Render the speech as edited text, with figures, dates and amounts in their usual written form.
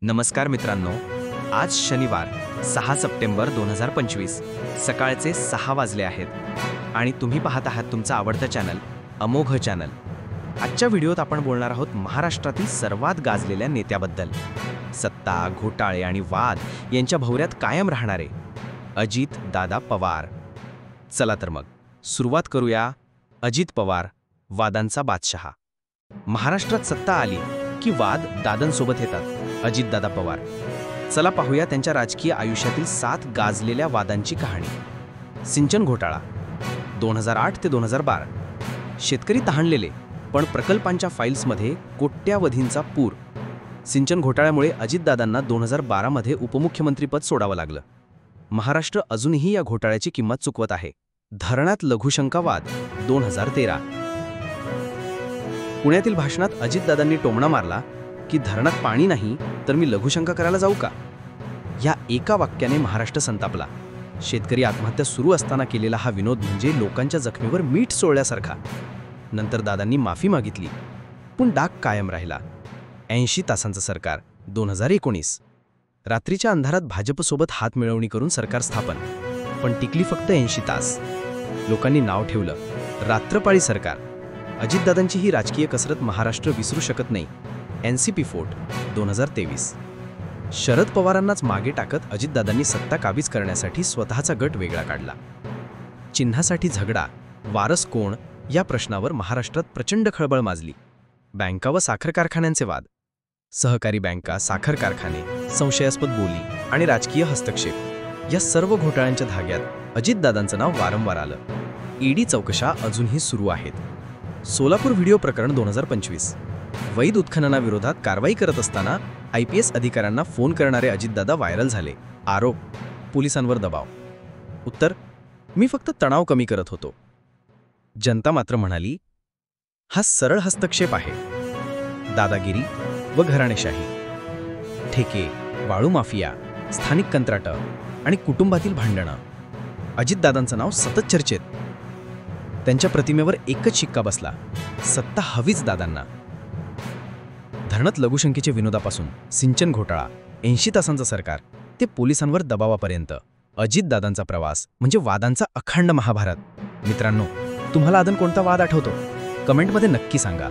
नमस्कार मित्रांनो, आज शनिवार 6 सप्टेंबर 2025 सकाळचे 6 वाजले आहेत आणि तुम्ही पाहत आहात तुमचा आवडता चॅनल अमोघ चॅनल. आजच्या व्हिडिओत आपण बोलणार आहोत महाराष्ट्रातील सर्वात गाजलेल्या नेत्याबद्दल. सत्ता, घोटाळे आणि वाद यांच्या भोवऱ्यात कायम राहणारे अजित दादा पवार. चला तर मग सुरुवात करूया. अजित पवार, वादांचा बादशहा. महाराष्ट्रात सत्ता आली की वाद दादांसोबत येतात. अजितदादा पवार. चला पाहूया त्यांच्या राजकीय आयुष्यातील 7 गाजलेल्या वादांची कहाणी. सिंचन घोटाळा 2008 ते 2012. शेतकरी तहानलेले, पण प्रकल्पांच्या फाईल्समध्ये कोट्यावधींचा पूर. सिंचन घोटाळ्यामुळे अजितदादांना 2012 मध्ये उपमुख्यमंत्रीपद सोडावं लागलं. महाराष्ट्र अजूनही या घोटाळ्याची किंमत चुकवत आहे. धरणात लघुशंका वाद 2013. पुण्यातील भाषणात अजितदादांनी टोमणा मारला की धरणात पाणी नाही तर मी लघुशंका करायला जाऊ का. या एका वाक्याने महाराष्ट्र संतापला. शेतकरी आत्महत्या सुरू असताना केलेला हा विनोद म्हणजे लोकांच्या जखमीवर मीठ सोडल्यासारखा. नंतर दादांनी माफी मागितली, पण डाग कायम राहिला. 80 तासांचं सरकार 2019. रात्रीच्या अंधारात भाजपसोबत हातमिळवणी करून सरकार स्थापन, पण टिकली फक्त 80 तास. लोकांनी नाव ठेवलं रात्रपाळी सरकार. अजितदादांची ही राजकीय कसरत महाराष्ट्र विसरू शकत नाही. NCP fort 2023. शरद पवारांनाच मागे टाकत अजितदादांनी सत्ता काबीज करण्यासाठी स्वतःचा गट वेगळा काढला. चिन्हासाठी झगडा, वारस कोण या प्रश्नावर महाराष्ट्रात प्रचंड खळबळ माजली. बँका व साखर कारखान्यांचे वाद. सहकारी बँका, साखर कारखाने, संशयास्पद बोली आणि राजकीय हस्तक्षेप या सर्व घोटाळ्यांच्या धाग्यात अजितदादांचं नाव वारंवार आलं. ED चौकशा अजूनही सुरू आहेत. सोलापूर व्हिडिओ प्रकरण 2025. वैध उत्खननाविरोधात कारवाई करत असताना IPS अधिकाऱ्यांना फोन करणारे अजितदादा व्हायरल झाले. आरोप, पोलिसांवर दबाव. उत्तर, मी फक्त तणाव कमी करत होतो. जनता मात्र म्हणाली, हा सरळ हस्तक्षेप आहे. दादागिरी व घराणेशाही. ठेके, वाळू माफिया, स्थानिक कंत्राटं आणि कुटुंबातील भांडणं. अजितदादांचं नाव सतत चर्चेत. त्यांच्या प्रतिमेवर एकच शिक्का बसला, सत्ता हवीच दादांना. धरणात लघुशंकेच्या विनोदापासून सिंचन घोटाळा, 80 तासांचं सरकार ते पोलिसांवर दबावापर्यंत अजितदादांचा प्रवास म्हणजे वादांचा अखंड महाभारत. मित्रांनो, तुम्हाला अजून कोणता वाद आठवतो? कमेंटमध्ये नक्की सांगा.